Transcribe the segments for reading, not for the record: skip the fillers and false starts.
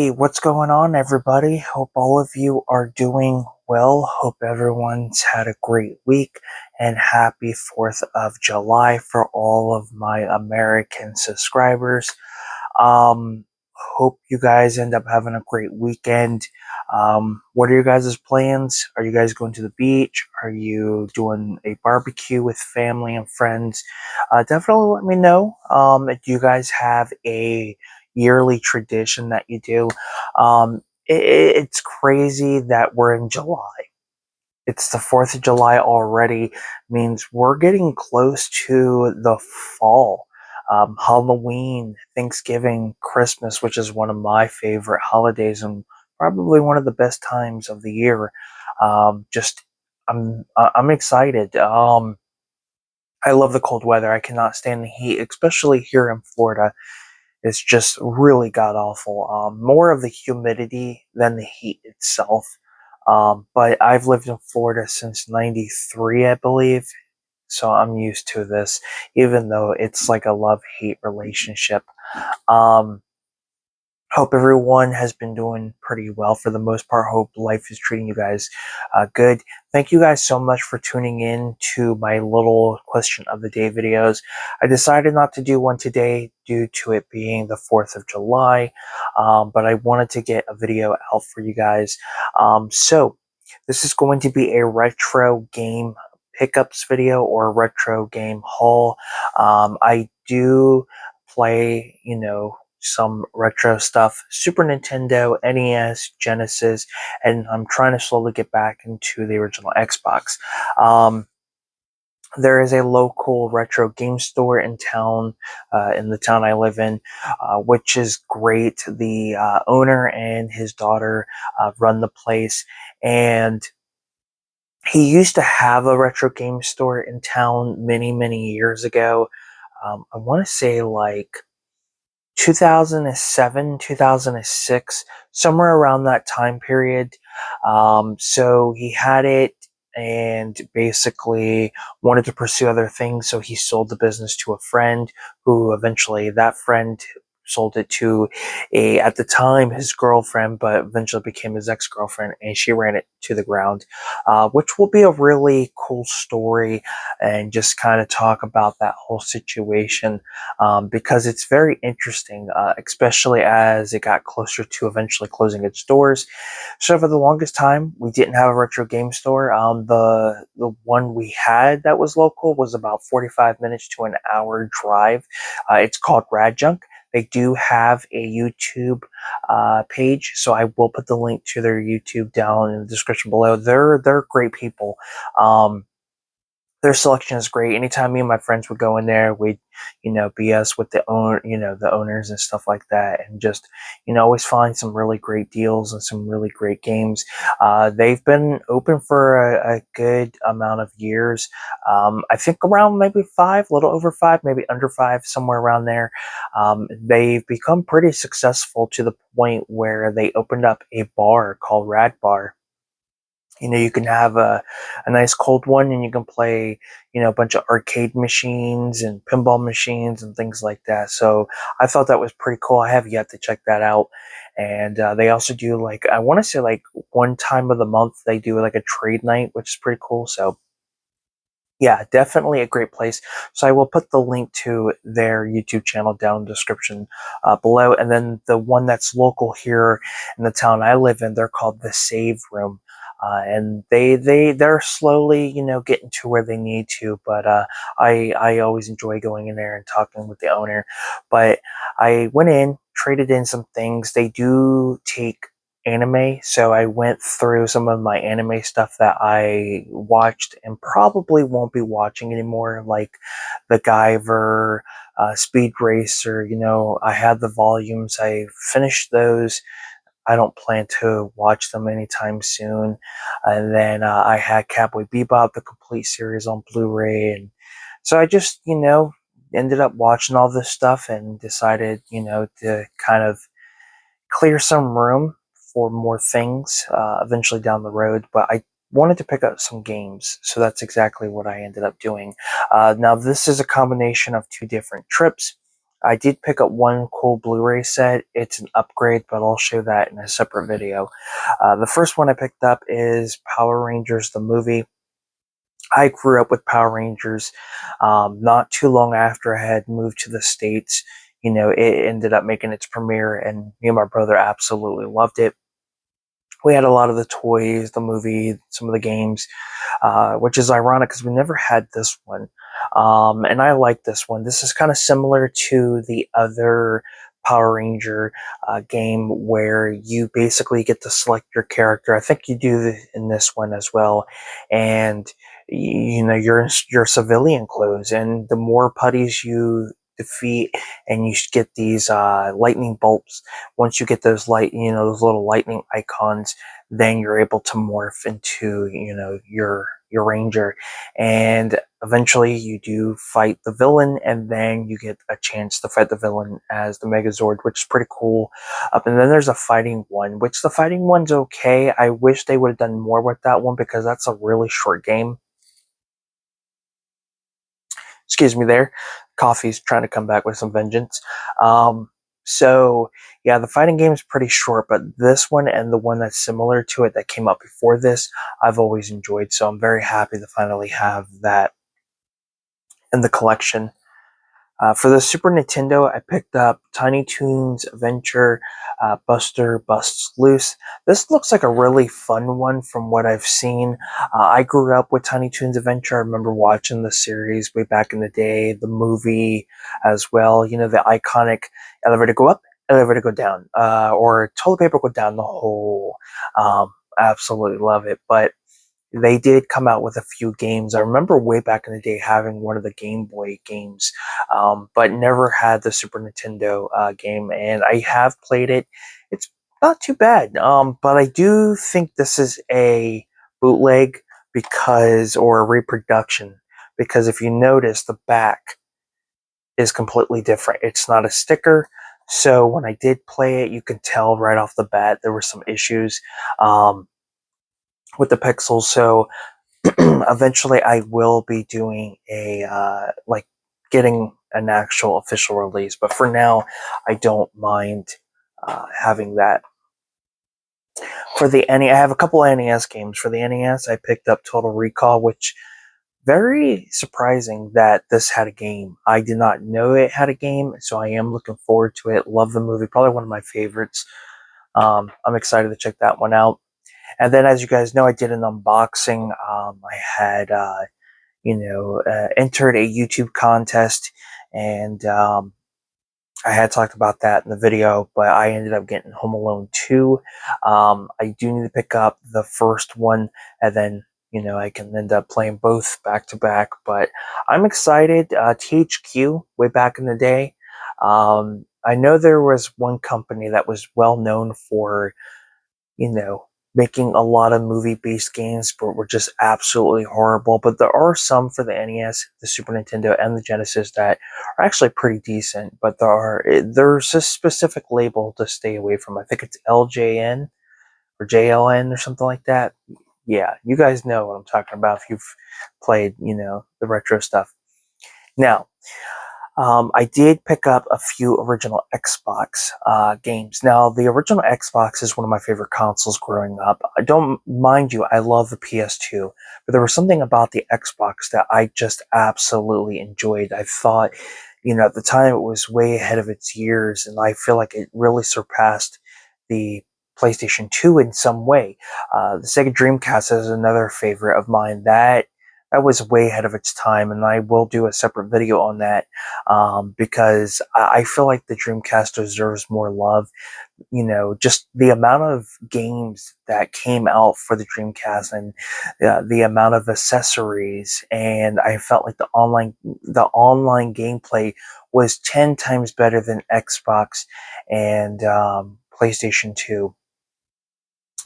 Hey, what's going on, everybody? Hope all of you are doing well. Hope everyone's had a great week, and happy 4th of July for all of my American subscribers. Um, Hope you guys end up having a great weekend. What are your guys' plans? Are you guys going to the beach? Are you doing a barbecue with family and friends? Definitely let me know. Do you guys have a yearly tradition that you do? It's crazy that we're in July. It's the 4th of July already, means we're getting close to the fall. Halloween, Thanksgiving, Christmas, which is one of my favorite holidays and probably one of the best times of the year. Just, I'm excited. I love the cold weather. I cannot stand the heat, especially here in Florida. It's just really god awful. More of the humidity than the heat itself. But I've lived in Florida since '93, I believe, so I'm used to this, even though it's like a love-hate relationship. Um, Hope everyone has been doing pretty well for the most part. Hope life is treating you guys good. Thank you guys so much for tuning in to my little question of the day videos. I decided not to do one today due to it being the 4th of July, but I wanted to get a video out for you guys. So this is going to be a retro game pickups video or retro game haul. I do play, some retro stuff, Super Nintendo, NES, Genesis, and I'm trying to slowly get back into the original Xbox. There is a local retro game store in the town I live in, which is great. The owner and his daughter run the place, and he used to have a retro game store in town many, many years ago. I want to say like 2007, 2006, somewhere around that time period. So he had it and basically wanted to pursue other things. So he sold the business to a friend who eventually that friend sold it to at the time, his girlfriend, but eventually became his ex-girlfriend, and she ran it to the ground, which will be a really cool story and just kind of talk about that whole situation, because it's very interesting, especially as it got closer to eventually closing its doors. So for the longest time, we didn't have a retro game store. The one we had that was local was about 45 minutes to an hour drive. It's called Rad Junk. They do have a YouTube page, so I will put the link to their YouTube down in the description below. They're great people. Their selection is great. Anytime me and my friends would go in there, we'd, BS with the owners and stuff like that, and just, always find some really great deals and some really great games. They've been open for a good amount of years. I think around maybe 5, a little over 5, maybe under 5, somewhere around there. They've become pretty successful to the point where they opened up a bar called Rad Bar. You can have a nice cold one, and you can play, a bunch of arcade machines and pinball machines and things like that. So I thought that was pretty cool. I have yet to check that out. And they also do, like, I want to say like one time of the month, they do like a trade night, which is pretty cool. So yeah, definitely a great place. So I will put the link to their YouTube channel down in the description below. And then the one that's local here in the town I live in, they're called the Save Room. And they're slowly, getting to where they need to. But I always enjoy going in there and talking with the owner. But I went in, traded in some things. They do take anime, so I went through some of my anime stuff that I watched and probably won't be watching anymore, like the Guyver, Speed Racer. I had the volumes. I finished those. I don't plan to watch them anytime soon. And then I had Cowboy Bebop, the complete series on Blu-ray, and so I just, ended up watching all this stuff and decided, to kind of clear some room for more things eventually down the road. But I wanted to pick up some games, so that's exactly what I ended up doing. Now, this is a combination of 2 different trips. I did pick up one cool Blu-ray set. It's an upgrade, but I'll show that in a separate video. The first one I picked up is Power Rangers, the movie. I grew up with Power Rangers. Not too long after I had moved to the States, it ended up making its premiere, and me and my brother absolutely loved it. We had a lot of the toys, the movie, some of the games, which is ironic because we never had this one. And I like this one. This is kind of similar to the other Power Ranger game where you basically get to select your character. I think you do in this one as well. And you're in your civilian clothes, and the more putties you defeat, and you get these lightning bolts. Once you get those those little lightning icons, then you're able to morph into your ranger, and eventually you do fight the villain, and then you get a chance to fight the villain as the Megazord, which is pretty cool. And then there's a fighting one, which the fighting one's okay. I wish they would have done more with that one because that's a really short game. Excuse me there. Coffee's trying to come back with some vengeance. So yeah, the fighting game is pretty short, but this one and the one that's similar to it that came out before this, I've always enjoyed. So I'm very happy to finally have that in the collection. For the Super Nintendo, I picked up Tiny Toons Adventure Buster Busts Loose. This looks like a really fun one from what I've seen. I grew up with Tiny Toons Adventure. I remember watching the series way back in the day, the movie as well. The iconic elevator go up, elevator go down, or toilet paper go down the hole. Absolutely love it. But they did come out with a few games. I remember way back in the day having one of the Game Boy games, but never had the Super Nintendo game, and I have played it. It's not too bad, but I do think this is a bootleg or a reproduction, because if you notice, the back is completely different. It's not a sticker. So when I did play it, you can tell right off the bat there were some issues with the pixels. So eventually I will be doing getting an actual official release, but for now I don't mind having that. For the NES, I have a couple NES games. For the NES, I picked up Total Recall, which very surprising that this had a game. I did not know it had a game, so I am looking forward to it. Love the movie, probably one of my favorites. I'm excited to check that one out. And then, as you guys know, I did an unboxing. I had entered a YouTube contest, and I had talked about that in the video, but I ended up getting Home Alone 2. I do need to pick up the first one, and then, I can end up playing both back to back, but I'm excited. THQ, way back in the day, I know there was one company that was well known for, making a lot of movie-based games, but were just absolutely horrible. But there are some for the NES, the Super Nintendo, and the Genesis that are actually pretty decent. But there's a specific label to stay away from. I think it's LJN or JLN or something like that. Yeah, you guys know what I'm talking about if you've played, the retro stuff. Now, I did pick up a few original Xbox games. Now, the original Xbox is one of my favorite consoles growing up. I don't mind you, I love the PS2, but there was something about the Xbox that I just absolutely enjoyed. I thought, at the time it was way ahead of its years, and I feel like it really surpassed the PlayStation 2 in some way. The Sega Dreamcast is another favorite of mine. That was way ahead of its time, and I will do a separate video on that because I feel like the Dreamcast deserves more love. Just the amount of games that came out for the Dreamcast, and the amount of accessories, and I felt like the online gameplay was 10 times better than Xbox and PlayStation 2.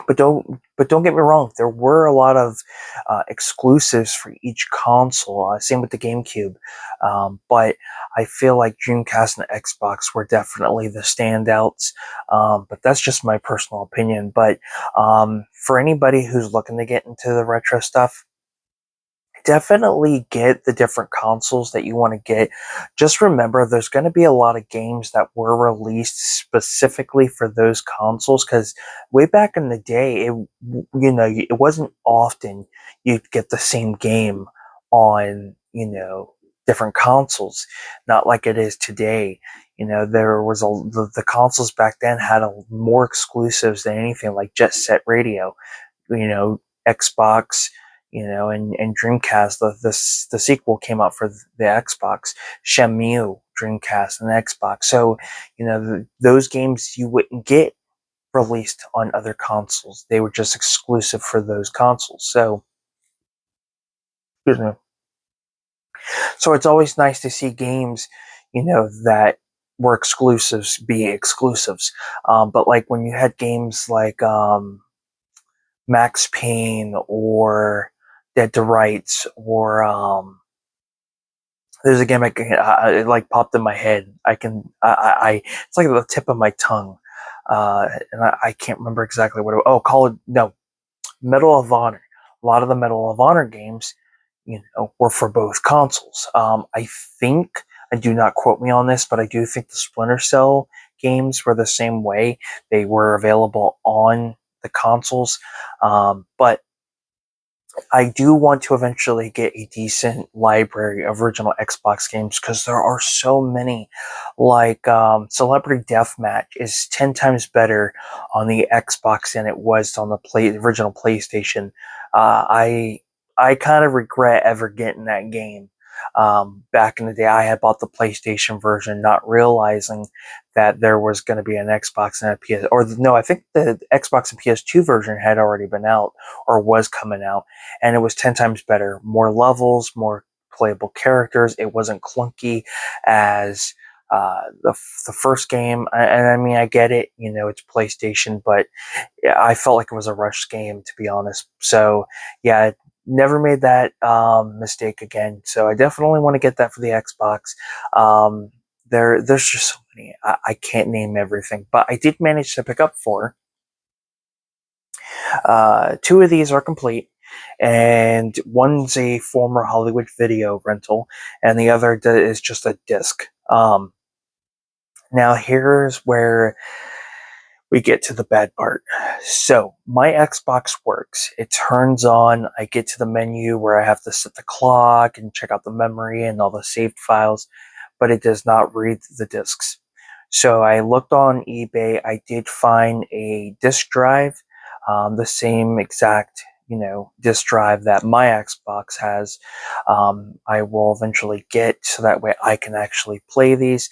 But don't get me wrong. There were a lot of exclusives for each console. Same with the GameCube. But I feel like Dreamcast and Xbox were definitely the standouts. But that's just my personal opinion. But for anybody who's looking to get into the retro stuff, definitely get the different consoles that you want to get. Just remember, there's going to be a lot of games that were released specifically for those consoles, because way back in the day, it wasn't often you'd get the same game on, different consoles. Not like it is today. There was the consoles back then had more exclusives than anything, like Jet Set Radio, Xbox, and Dreamcast. The sequel came out for the Xbox, Shenmue, Dreamcast, and Xbox. So, those games you wouldn't get released on other consoles. They were just exclusive for those consoles. So, excuse me. So it's always nice to see games, that were exclusives be exclusives. But like when you had games like Max Payne or Dead to Rights, or there's a game it like popped in my head. It's like the tip of my tongue, and I can't remember exactly what it. Oh, Medal of Honor. A lot of the Medal of Honor games, were for both consoles. I think, and do not quote me on this, but I do think the Splinter Cell games were the same way. They were available on the consoles, but I do want to eventually get a decent library of original Xbox games, because there are so many. Like Celebrity Deathmatch is 10 times better on the Xbox than it was on the original PlayStation. I kind of regret ever getting that game. Back in the day, I had bought the PlayStation version, not realizing that there was going to be an Xbox and a PS. Or no, I think the Xbox and PS2 version had already been out or was coming out, and it was 10 times better. More levels, more playable characters. It wasn't clunky as the first game. And I mean, I get it, it's PlayStation, but yeah, I felt like it was a rushed game, to be honest. So yeah, never made that mistake again. So I definitely want to get that for the Xbox. There's just so many. I can't name everything, but I did manage to pick up four. Two of these are complete, and one's a former Hollywood video rental, and the other is just a disc. Now here's where we get to the bad part. So my Xbox works. It turns on. I get to the menu where I have to set the clock and check out the memory and all the saved files, but it does not read the discs. So I looked on eBay. I did find a disk drive, the same exact, disk drive that my Xbox has. I will eventually get, so that way I can actually play these.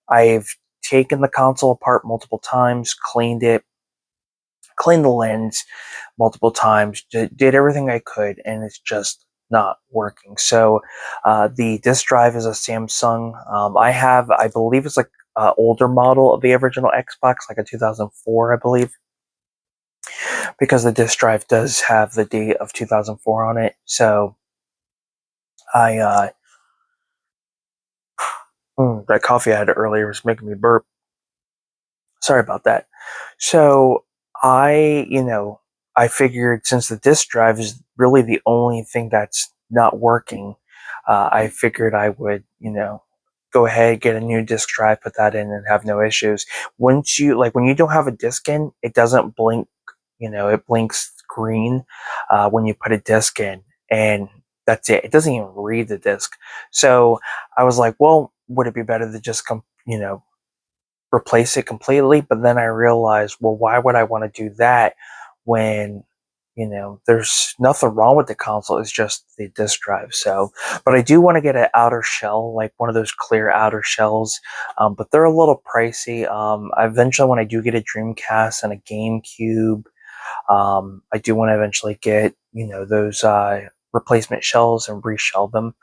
I've taken the console apart multiple times, cleaned the lens multiple times, did everything I could, and it's just not working. So the disk drive is a Samsung. I believe it's like an older model of the original Xbox, like a 2004, I believe, because the disk drive does have the date of 2004 on it. So I that coffee I had earlier was making me burp. Sorry about that. So I figured, since the disk drive is really the only thing that's not working, I figured I would, go ahead, get a new disk drive, put that in, and have no issues. When you don't have a disk in, it doesn't blink, it blinks green when you put a disk in, and that's it. It doesn't even read the disk. So I was like, well, would it be better to just replace it completely? But then I realized, well, why would I want to do that when, there's nothing wrong with the console? It's just the disk drive. So, but I do want to get an outer shell, like one of those clear outer shells. But they're a little pricey. Eventually, when I do get a Dreamcast and a GameCube, I do want to eventually get, those replacement shells and reshell them.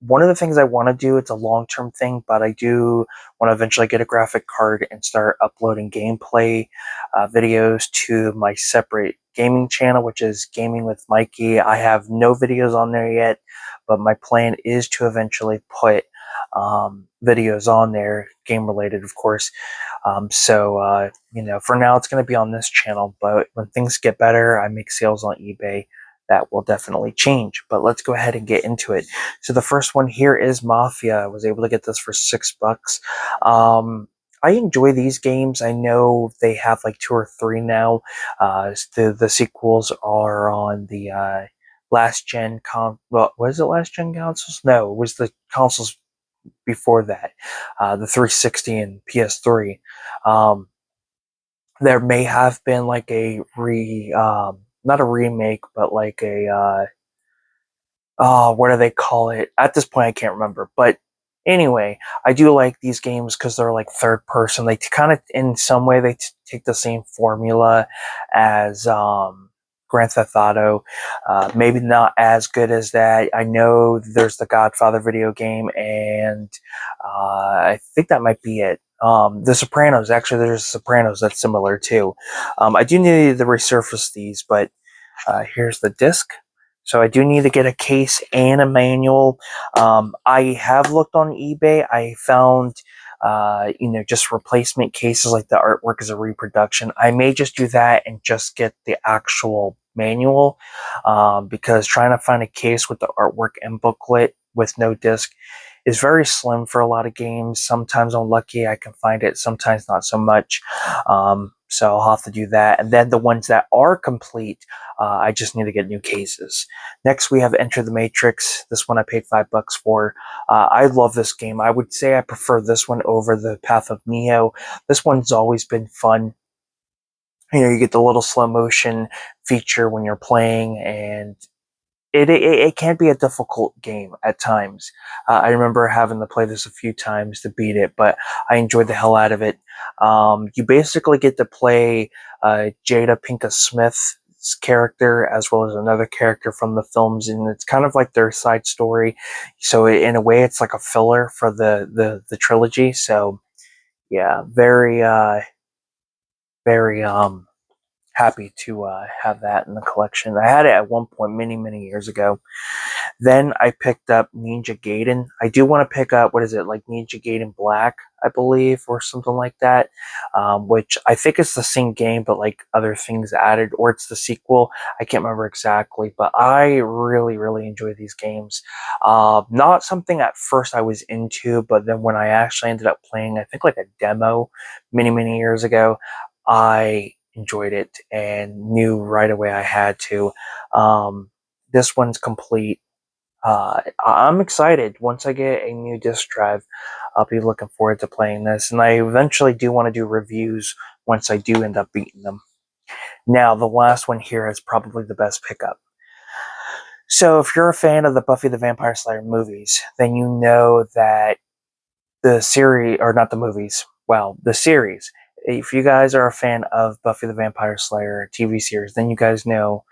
One of the things I want to do, it's a long-term thing, but I do want to eventually get a graphic card and start uploading gameplay videos to my separate gaming channel, which is Gaming with Mikey. I have no videos on there yet, but my plan is to eventually put videos on there, game related, of course. For now it's going to be on this channel, but when things get better, I make sales on eBay. that will definitely change. But let's go ahead and get into it. So the first one here is Mafia. I was able to get this for $6. I enjoy these games. I know they have like 2 or 3 now. The sequels are on the last gen well, was it last gen consoles? No, it was the consoles before that, the 360 and PS3. There may have been like a not a remake, but like a what do they call it? At this point, I can't remember. But anyway, I do like these games because they're like third person. They kind of, in some way, they take the same formula as Grand Theft Auto. Maybe not as good as that. I know there's the Godfather video game, and I think that might be it. The Sopranos, actually, there's Sopranos that's similar too. I do need to resurface these, but here's the disc. So I do need to get a case and a manual. I have looked on eBay. I found, just replacement cases, like the artwork is a reproduction. I may just do that and just get the actual manual, because trying to find a case with the artwork and booklet with no disc is very slim for a lot of games. Sometimes I'm lucky I can find it, sometimes not so much. So I'll have to do that. And then the ones that are complete, I just need to get new cases. Next, we have Enter the Matrix. This one I paid $5 for. I love this game. I would say I prefer this one over the Path of Neo. This one's always been fun. You get the little slow motion feature when you're playing, and it can be a difficult game at times. I remember having to play this a few times to beat it, but I enjoyed the hell out of it. You basically get to play Jada Pinkett Smith's character as well as another character from the films, and it's kind of like their side story. So in a way, it's like a filler for the trilogy. So yeah, very happy to have that in the collection. I had it at one point many years ago. Then I picked up Ninja Gaiden. I do want to pick up, what is it, like Ninja Gaiden Black, I believe, or something like that, which I think it's the same game, but like other things added, or it's the sequel. I can't remember exactly, but I really enjoy these games. Not something at first I was into, but then when I actually ended up playing, I think like a demo many years ago, I enjoyed it and knew right away I had to. This one's complete. I'm excited. Once I get a new disc drive, I'll be looking forward to playing this. And I eventually do want to do reviews once I do end up beating them. Now, the last one here is probably the best pickup. So, if you're a fan of the Buffy the Vampire Slayer movies, then you know that the series, or not the movies, well, the series. If you guys are a fan of Buffy the Vampire Slayer TV series, then you guys know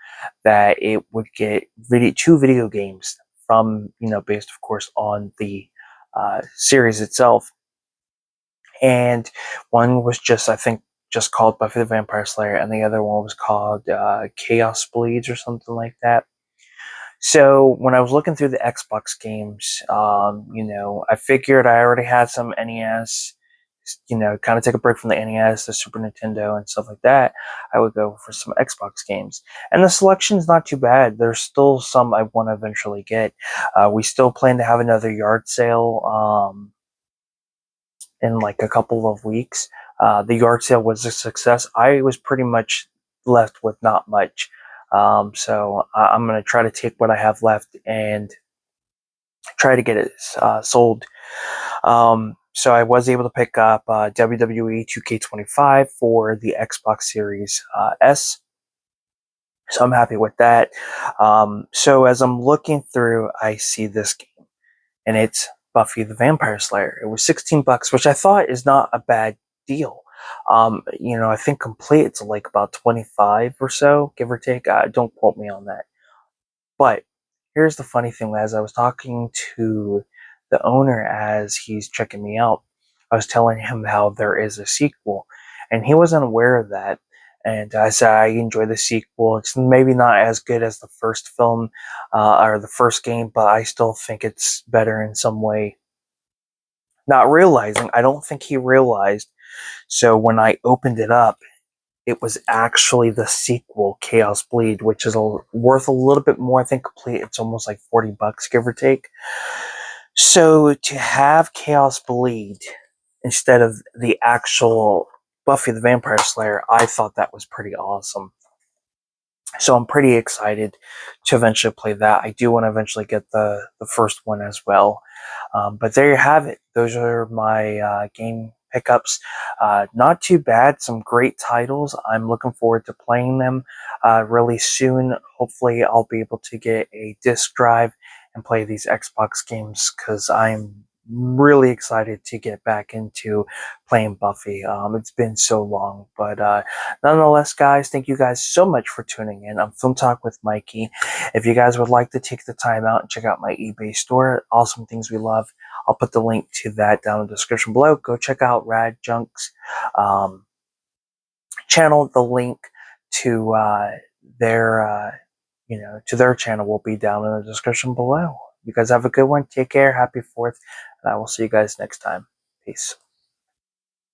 that it would get 2 video games from, based of course on the series itself. And one was just, I think, just called Buffy the Vampire Slayer, and the other one was called Chaos Bleeds or something like that. So when I was looking through the Xbox games, I figured I already had some NES, kind of take a break from the NES, the Super Nintendo, and stuff like that. I would go for some Xbox games. And the selection's not too bad. There's still some I want to eventually get. We still plan to have another yard sale in like a couple of weeks. The yard sale was a success. I was pretty much left with not much. So I'm going to try to take what I have left and try to get it sold. So I was able to pick up WWE 2K25 for the Xbox Series S. So I'm happy with that. So as I'm looking through, I see this game, and it's Buffy the Vampire Slayer. It was $16, which I thought is not a bad deal. I think complete it's like about 25 or so, give or take. Don't quote me on that. But here's the funny thing: as I was talking to the owner as he's checking me out, I was telling him how there is a sequel, and he wasn't aware of that. And I said I enjoy the sequel. It's maybe not as good as the first film or the first game, but I still think it's better in some way. Not realizing, I don't think he realized. So when I opened it up, it was actually the sequel, Chaos Bleed, which is worth a little bit more. I think complete, it's almost like $40, give or take. So to have Chaos Bleed instead of the actual Buffy the Vampire Slayer, I thought that was pretty awesome. So I'm pretty excited to eventually play that. I do want to eventually get the first one as well. But there you have it. Those are my game pickups. Not too bad. Some great titles. I'm looking forward to playing them really soon. Hopefully, I'll be able to get a disc drive and play these Xbox games because I'm really excited to get back into playing Buffy. It's been so long, but nonetheless, guys, thank you guys so much for tuning in. I'm Film Talk with Mikey. If you guys would like to take the time out and check out my eBay store, Awesome Things We Love, I'll put the link to that down in the description below. Go check out Rad Junk's channel. The link to their to their channel will be down in the description below. You guys have a good one. Take care. Happy 4th. And I will see you guys next time. Peace.